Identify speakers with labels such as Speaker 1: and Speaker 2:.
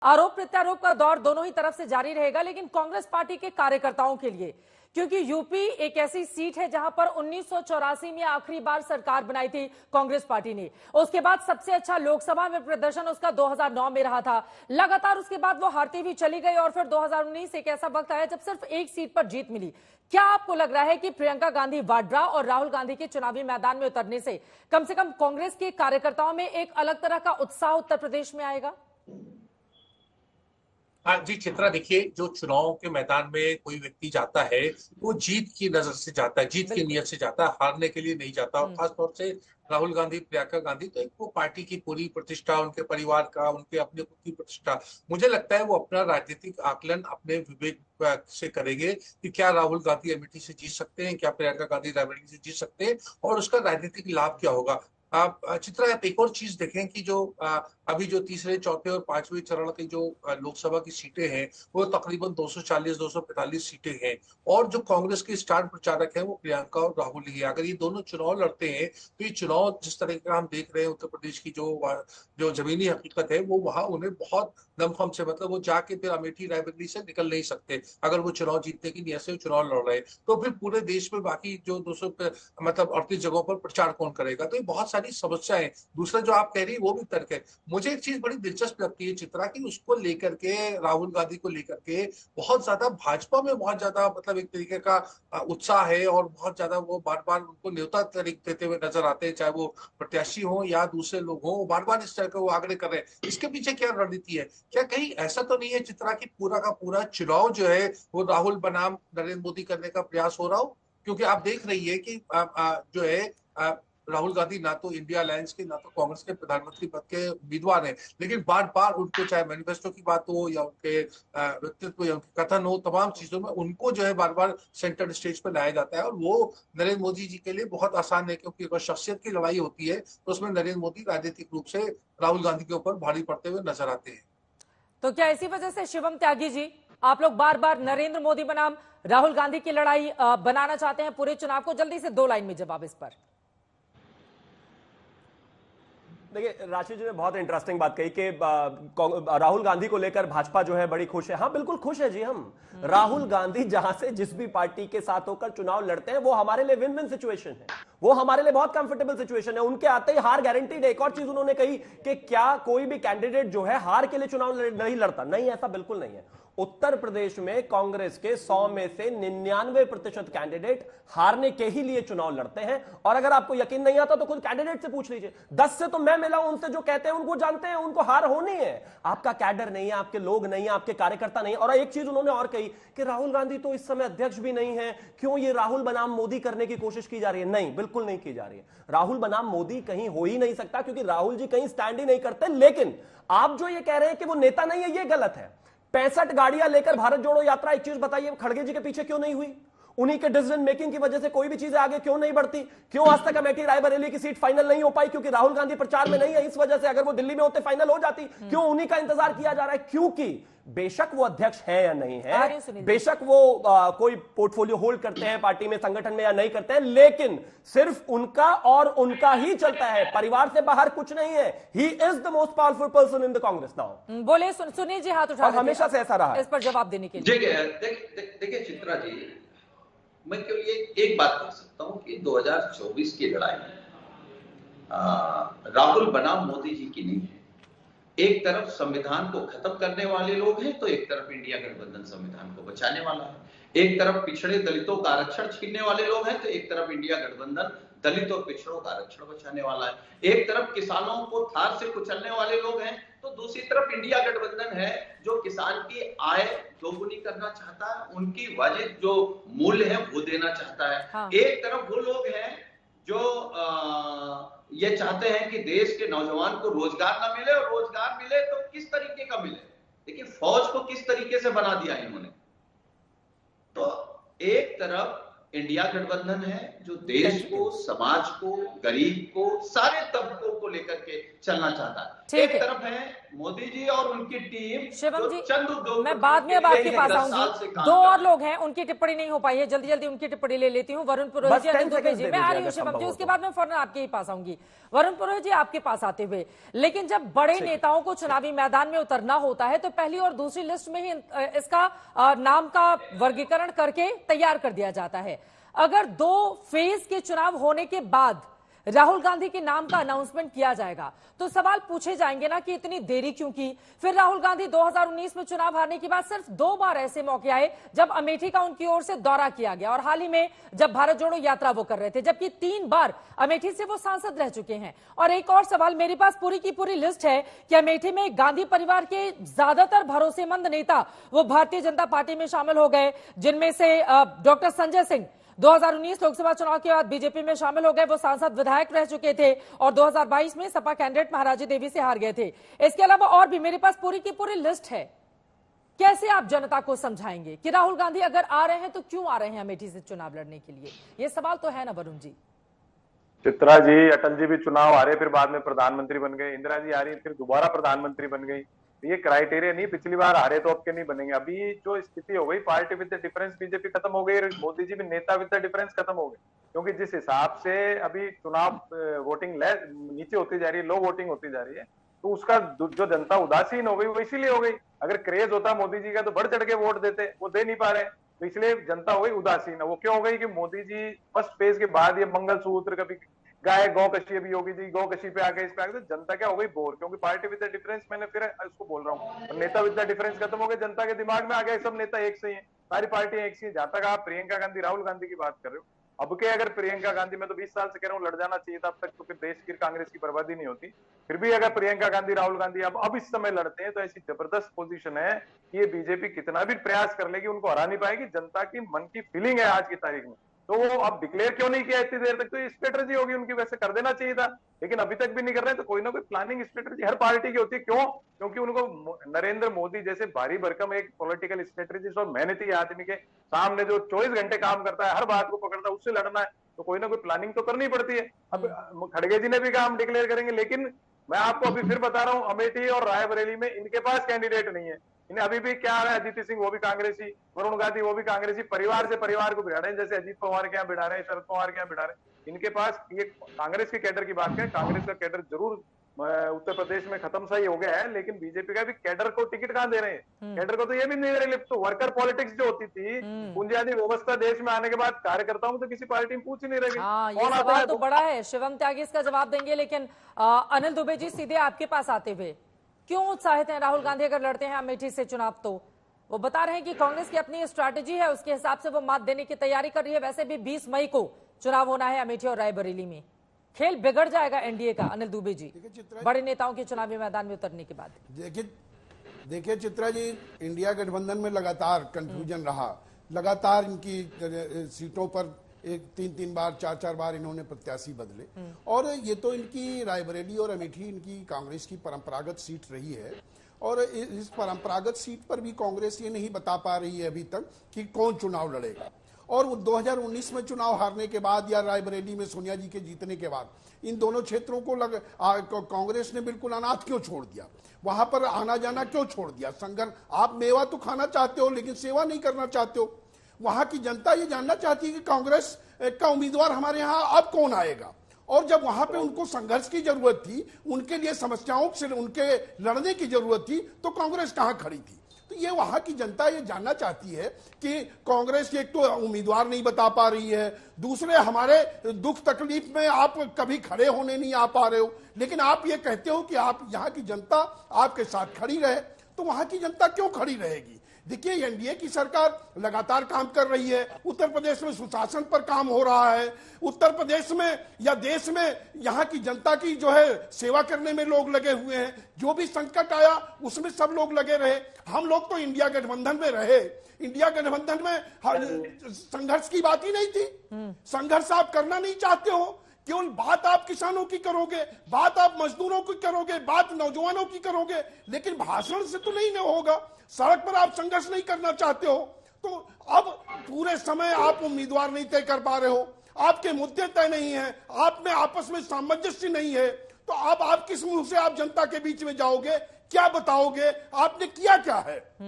Speaker 1: आरोप प्रत्यारोप का दौर दोनों ही तरफ से जारी रहेगा, लेकिन कांग्रेस पार्टी के कार्यकर्ताओं के लिए, क्योंकि यूपी एक ऐसी सीट है जहां पर 1984 में आखिरी बार सरकार बनाई थी कांग्रेस पार्टी ने। उसके बाद सबसे अच्छा लोकसभा में प्रदर्शन उसका 2009 में रहा था। लगातार उसके बाद वो हारती हुई चली गई और फिर 2019 एक ऐसा वक्त आया जब सिर्फ एक सीट पर जीत मिली। क्या आपको लग रहा है कि प्रियंका गांधी वाड्रा और राहुल गांधी के चुनावी मैदान में उतरने से कम कांग्रेस के कार्यकर्ताओं में एक अलग तरह का उत्साह उत्तर प्रदेश में आएगा?
Speaker 2: हाँ जी चित्रा, देखिए, जो चुनाव के मैदान में कोई व्यक्ति जाता है वो जीत की नजर से जाता है, जीत की नीयत से जाता है, हारने के लिए नहीं जाता। और खासतौर से राहुल गांधी, प्रियंका गांधी, तो एक वो पार्टी की पूरी प्रतिष्ठा, उनके परिवार का, उनके अपने खुद की प्रतिष्ठा। मुझे लगता है वो अपना राजनीतिक आकलन अपने विवेक से करेंगे कि क्या राहुल गांधी अमेठी से जीत सकते हैं, क्या प्रियंका गांधी रायबरेली से जीत सकते हैं, और उसका राजनीतिक लाभ क्या होगा। आप चित्रा, आप एक और चीज देखें कि जो अभी जो तीसरे, चौथे और पांचवें चरण की जो लोकसभा की सीटें हैं वो तकरीबन 240-245 सीटें हैं, और जो कांग्रेस के स्टार प्रचारक हैं वो प्रियंका और राहुल ही है। अगर ये दोनों चुनाव लड़ते हैं तो ये चुनाव जिस तरह का हम देख रहे हैं, उत्तर प्रदेश की जो जो जमीनी हकीकत है, वो वहां उन्हें बहुत दमखम से, मतलब वो जाके फिर अमेठी रायबरेली से निकल नहीं सकते। अगर वो चुनाव जीतने की नीयत से चुनाव लड़ रहे हैं तो फिर पूरे देश में बाकी जो 200 मतलब 38 जगहों पर प्रचार कौन करेगा। तो ये बहुत सारी समस्याएं। दूसरा जो आप कह रही है वो भी तर्क है। मुझे एक चीज बड़ी दिलचस्प लगती है चित्रा, की उसको लेकर के, राहुल गांधी को लेकर के बहुत ज्यादा भाजपा में बहुत ज्यादा मतलब एक तरीके का उत्साह है, और बहुत ज्यादा वो बार बार उनको न्योता देते हुए नजर आते हैं, चाहे वो प्रत्याशी हो या दूसरे लोग हो, बार बार इस तरह का वो आग्रह कर रहे हैं। इसके पीछे क्या रणनीति है? क्या कहीं ऐसा तो नहीं है चित्रा की पूरा का पूरा चुनाव जो है वो राहुल बनाम नरेंद्र मोदी करने का प्रयास हो रहा हो? क्योंकि आप देख रही है कि जो है राहुल गांधी ना तो इंडिया अलायंस के, ना तो कांग्रेस के प्रधानमंत्री पद के उम्मीदवार हैं, लेकिन बार बार उनको, चाहे मैनिफेस्टो की बात हो या उनके व्यक्तित्व या उनके कथन हो, तमाम चीजों में उनको जो है बार बार सेंटर स्टेज पर लाया जाता है। और वो नरेंद्र मोदी जी के लिए बहुत आसान है, क्योंकि अगर शख्सियत की लड़ाई होती है तो उसमें नरेंद्र मोदी राजनीतिक रूप से राहुल गांधी के ऊपर भारी पड़ते हुए नजर आते हैं।
Speaker 1: तो क्या इसी वजह से शिवम त्यागी जी, आप लोग बार बार नरेंद्र मोदी बनाम राहुल गांधी की लड़ाई बनाना चाहते हैं पूरे चुनाव को? जल्दी से 2 लाइन में जवाब इस पर।
Speaker 3: देखिए, राशि जी ने बहुत इंटरेस्टिंग बात कही कि राहुल गांधी को लेकर भाजपा जो है बड़ी खुश है। हाँ, बिल्कुल खुश है जी हम। राहुल गांधी जहां से जिस भी पार्टी के साथ होकर चुनाव लड़ते हैं वो हमारे लिए विन विन सिचुएशन है, वो हमारे लिए बहुत कंफर्टेबल सिचुएशन है। उनके आते ही हार गारंटीड है। एक और चीज उन्होंने कही कि क्या कोई भी कैंडिडेट जो है हार के लिए चुनाव नहीं लड़ता? नहीं, ऐसा बिल्कुल नहीं है। उत्तर प्रदेश में कांग्रेस के 100 में से 99% कैंडिडेट हारने के ही लिए चुनाव लड़ते हैं। और अगर आपको यकीन नहीं आता तो खुद कैंडिडेट से पूछ लीजिए। 10 से तो मैं मिला हूं उनसे, जो कहते हैं उनको जानते हैं, उनको हार होनी है। आपका कैडर नहीं है, आपके लोग नहीं है, आपके कार्यकर्ता नहीं है। और एक चीज उन्होंने और कही कि राहुल गांधी तो इस समय अध्यक्ष भी नहीं है, क्यों ये राहुल बनाम मोदी करने की कोशिश की जा रही है? नहीं, बिल्कुल नहीं की जा रही है। राहुल बनाम मोदी कहीं हो ही नहीं सकता, क्योंकि राहुल जी कहीं स्टैंड ही नहीं करते। लेकिन आप जो ये कह रहे हैं कि वो नेता नहीं है, ये गलत है। 65 गाड़ियां लेकर भारत जोड़ो यात्रा, एक चीज बताइए, खड़गे जी के पीछे क्यों नहीं हुई? उन्हीं के डिसीजन मेकिंग की वजह से कोई भी चीजें आगे क्यों नहीं बढ़ती? क्यों आज तक अमेठी रायबरेली की सीट फाइनल नहीं हो पाई? क्योंकि राहुल गांधी प्रचार में नहीं है, इस वजह से। अगर वो दिल्ली में होते फाइनल हो जाती। क्यों उन्हीं का इंतजार किया जा रहा है? क्योंकि बेशक वो अध्यक्ष है या नहीं है, बेशक वो कोई पोर्टफोलियो होल्ड करते हैं पार्टी में, संगठन में, या नहीं करते हैं, लेकिन सिर्फ उनका और उनका ही चलता है। परिवार से बाहर कुछ नहीं है। He is the most powerful person in the Congress now.
Speaker 1: बोले सुनील जी, हाथ उठा,
Speaker 3: हमेशा से ऐसा रहा है।
Speaker 1: इस पर जवाब देने के लिए
Speaker 4: देखिए चित्रा जी, मैं केवल एक बात कह सकता हूं कि 2024 की लड़ाई राहुल बनाम मोदी जी की नहीं है। एक तरफ संविधान को खत्म करने वाले लोग हैं, तो एक तरफ इंडिया गठबंधन संविधान को बचाने वाला है। एक तरफ पिछड़े दलितों का आरक्षण छीनने वाले लोग हैं, तो एक तरफ इंडिया गठबंधन दलित और पिछड़ों का आरक्षण बचाने वाला है। एक तरफ किसानों को थार से कुचलने वाले लोग हैं, तो दूसरी तरफ इंडिया गठबंधन है जो किसान की आय दोगुनी करना चाहता है, उनकी वाजिब जो मूल्य है वो देना चाहता है।
Speaker 1: हाँ।
Speaker 4: एक तरफ वो लोग हैं जो ये चाहते हैं कि देश के नौजवान को रोजगार ना मिले, और रोजगार मिले तो किस तरीके का मिले। देखिए, फौज को किस तरीके से बना दिया इन्होंने। तो एक तरफ इंडिया गठबंधन है जो देश को, समाज को, गरीब को, सारे तबकों को लेकर के चलना चाहता है। एक तरफ है मोदी जी और उनकी टीम,
Speaker 1: शिवम जी,
Speaker 4: चंद उद्योग,
Speaker 1: मैं बाद में अब आपके पास आऊंगी। दो और लोग हैं, उनकी टिप्पणी नहीं हो पाई है, जल्दी जल्दी उनकी टिप्पणी ले लेती हूँ। वरुण पुरोहित जी, अनिल दुबे जी, मैं आ रही हूँ शिवम जी, उसके बाद मैं फौरन आपके ही पास आऊंगी। वरुण पुरोहित जी, आपके पास आते हुए, लेकिन जब बड़े नेताओं को चुनावी मैदान में उतरना होता है तो पहली और दूसरी लिस्ट में ही इसका नाम का वर्गीकरण करके तैयार कर दिया जाता है। अगर 2 फेज के चुनाव होने के बाद राहुल गांधी के नाम का अनाउंसमेंट किया जाएगा तो सवाल पूछे जाएंगे ना कि इतनी देरी क्यों की। फिर राहुल गांधी 2019 में चुनाव हारने के बाद सिर्फ 2 बार ऐसे मौके आए जब अमेठी का उनकी ओर से दौरा किया गया, और हाल ही में जब भारत जोड़ो यात्रा वो कर रहे थे, जबकि 3 बार अमेठी से वो सांसद रह चुके हैं। और एक और सवाल, मेरे पास पूरी की पूरी लिस्ट है कि अमेठी में गांधी परिवार के ज्यादातर भरोसेमंद नेता वो भारतीय जनता पार्टी में शामिल हो गए, जिनमें से डॉक्टर संजय सिंह 2019 लोकसभा चुनाव के बाद बीजेपी में शामिल हो गए, वो सांसद विधायक रह चुके थे और 2022 में सपा कैंडिडेट महाराजी देवी से हार गए थे। इसके अलावा और भी मेरे पास पूरी की पूरी लिस्ट है। कैसे आप जनता को समझाएंगे कि राहुल गांधी अगर आ रहे हैं तो क्यों आ रहे हैं अमेठी से चुनाव लड़ने के लिए? ये सवाल तो है ना वरुण जी।
Speaker 5: चित्रा जी, अटल जी भी चुनाव हारे, फिर बाद में प्रधानमंत्री बन गए। इंदिरा जी आ रही, फिर दोबारा प्रधानमंत्री बन गई। ये क्राइटेरिया नहीं, पिछली बार हारे तो अब के नहीं बनेंगे। अभी जो स्थिति हो गई, party with the difference BJP खत्म हो गई, मोदी जी भी नेता विद द डिफरेंस खत्म हो गए। क्योंकि जिस हिसाब से अभी चुनाव वोटिंग नीचे होती जा रही है, लो वोटिंग होती जा रही है, तो उसका जो जनता उदासीन हो गई वो इसीलिए हो गई। अगर क्रेज होता मोदी जी का तो बढ़ चढ़ के वोट देते, वो दे नहीं पा रहे, तो इसलिए जनता हो गई उदासीन। वो क्यों हो गई कि मोदी जी फर्स्ट फेज के बाद ये मंगलसूत्र, कभी गाय गौ कशी, अभी योगी जी गौ कशी पे आ गए, इस पे आ गए, तो जनता क्या हो गई बोर। क्योंकि पार्टी विद द डिफरेंस, मैंने फिर उसको बोल रहा हूँ, नेता विद द डिफरेंस खत्म हो गए। जनता के दिमाग में आ गया सब नेता एक से ही है, सारी पार्टियां एक से ही। जहां तक आप प्रियंका गांधी राहुल गांधी की बात कर रहे हो, अब के अगर प्रियंका गांधी, मैं तो 20 साल से कह रहा हूँ लड़ जाना चाहिए था अब तक, तो फिर देश की कांग्रेस की बर्बादी नहीं होती। फिर भी अगर प्रियंका गांधी राहुल गांधी अब इस समय लड़ते हैं तो ऐसी जबरदस्त पोजीशन है कि ये बीजेपी कितना भी प्रयास कर लेगी उनको हरा नहीं पाएगी। जनता की मन की फीलिंग है आज की तारीख में। तो वो अब डिक्लेयर क्यों नहीं किया इतनी देर तक? तो ये स्ट्रेटजी होगी उनकी, वैसे कर देना चाहिए था, लेकिन अभी तक भी नहीं कर रहे। तो कोई ना कोई प्लानिंग स्ट्रेटजी हर पार्टी की होती है। क्यों? क्योंकि उनको नरेंद्र मोदी जैसे भारी भरकम एक पॉलिटिकल स्ट्रेटजिस्ट और मेहनती आदमी के सामने जो 24 घंटे काम करता है, हर बात को पकड़ता है, उससे लड़ना है तो कोई ना कोई प्लानिंग तो करनी पड़ती है। अब खड़गे जी ने भी कहा हम डिक्लेयर करेंगे, लेकिन मैं आपको अभी फिर बता रहा हूं, अमेठी और रायबरेली में इनके पास कैंडिडेट नहीं है। इन्हें अभी भी क्या है, अदिति सिंह वो भी कांग्रेसी, वरुण गांधी वो भी कांग्रेसी, परिवार से परिवार को भिड़ा रहे हैं, जैसे अजीत पवार के यहाँ भिड़ा रहे हैं, शरद पवार के यहाँ भिड़ा रहे हैं। इनके पास ये कांग्रेस के कैडर की बात करें, कांग्रेस का कैडर जरूर उत्तर प्रदेश में खत्म सा ही हो गया है, लेकिन बीजेपी का भी कैडर को टिकट कहां दे रहे हैं? कैडर को तो ये भी नहीं दे रहे। तो वर्कर पॉलिटिक्स जो होती थी, बुनियादी व्यवस्था देश में आने के बाद कार्यकर्ताओं तो किसी पार्टी में पूछ ही नहीं रही।
Speaker 1: ये सवाल तो बड़ा है, शिवम त्यागी इसका जवाब देंगे, लेकिन अनिल दुबे जी सीधे आपके पास आते हुए, क्यों उत्साहित हैं राहुल गांधी अगर लड़ते हैं अमेठी से चुनाव? तो वो बता रहे हैं कि कांग्रेस की अपनी स्ट्रैटेजी है, उसके हिसाब से वो मात देने की तैयारी कर रही है। वैसे भी 20 मई को चुनाव होना है अमेठी और रायबरेली में, खेल बिगड़ जाएगा एनडीए का। अनिल दुबे जी, बड़े नेताओं के चुनावी मैदान में उतरने के बाद
Speaker 6: देखिए चित्रा जी, इंडिया गठबंधन में लगातार कंफ्यूजन रहा, लगातार इनकी सीटों पर 3 बार 4 बार इन्होंने प्रत्याशी बदले, और ये तो इनकी रायबरेली और अमेठी इनकी कांग्रेस की परंपरागत सीट रही है। और इस परंपरागत सीट पर भी कांग्रेस ये नहीं बता पा रही है अभी तक कि कौन चुनाव लड़ेगा। और 2019 में चुनाव हारने के बाद या रायबरेली में सोनिया जी के जीतने के बाद इन दोनों क्षेत्रों को कांग्रेस ने बिल्कुल अनाथ क्यों छोड़ दिया? वहां पर आना जाना क्यों छोड़ दिया? संघर्ष, आप मेवा तो खाना चाहते हो लेकिन सेवा नहीं करना चाहते हो। वहां की जनता ये जानना चाहती है कि कांग्रेस का उम्मीदवार हमारे यहाँ अब कौन आएगा। और जब वहां पे उनको संघर्ष की जरूरत थी, उनके लिए समस्याओं से उनके लड़ने की जरूरत थी, तो कांग्रेस कहां खड़ी थी? तो ये वहां की जनता ये जानना चाहती है कि कांग्रेस एक तो उम्मीदवार नहीं बता पा रही है, दूसरे हमारे दुख तकलीफ में आप कभी खड़े होने नहीं आ पा रहे हो, लेकिन आप ये कहते हो कि आप यहाँ की जनता आपके साथ खड़ी रहे। तो वहां की जनता क्यों खड़ी रहेगी? देखिए, एनडीए की सरकार लगातार काम कर रही है, उत्तर प्रदेश में सुशासन पर काम हो रहा है, उत्तर प्रदेश में या देश में यहाँ की जनता की जो है सेवा करने में लोग लगे हुए हैं। जो भी संकट आया उसमें सब लोग लगे रहे। हम लोग तो इंडिया गठबंधन में रहे, इंडिया गठबंधन में संघर्ष की बात ही नहीं थी। संघर्ष आप करना नहीं चाहते हो, केवल बात आप किसानों की करोगे, बात आप मजदूरों की करोगे, बात नौजवानों की करोगे, लेकिन भाषण से तो नहीं होगा। सड़क पर आप संघर्ष नहीं करना चाहते हो, तो अब पूरे समय आप उम्मीदवार नहीं तय कर पा रहे हो, आपके मुद्दे तय नहीं है, आप में आपस में सामंजस्य नहीं है, तो तो आप किस मुंह से आप जनता के बीच में जाओगे, क्या बताओगे, आपने किया क्या है?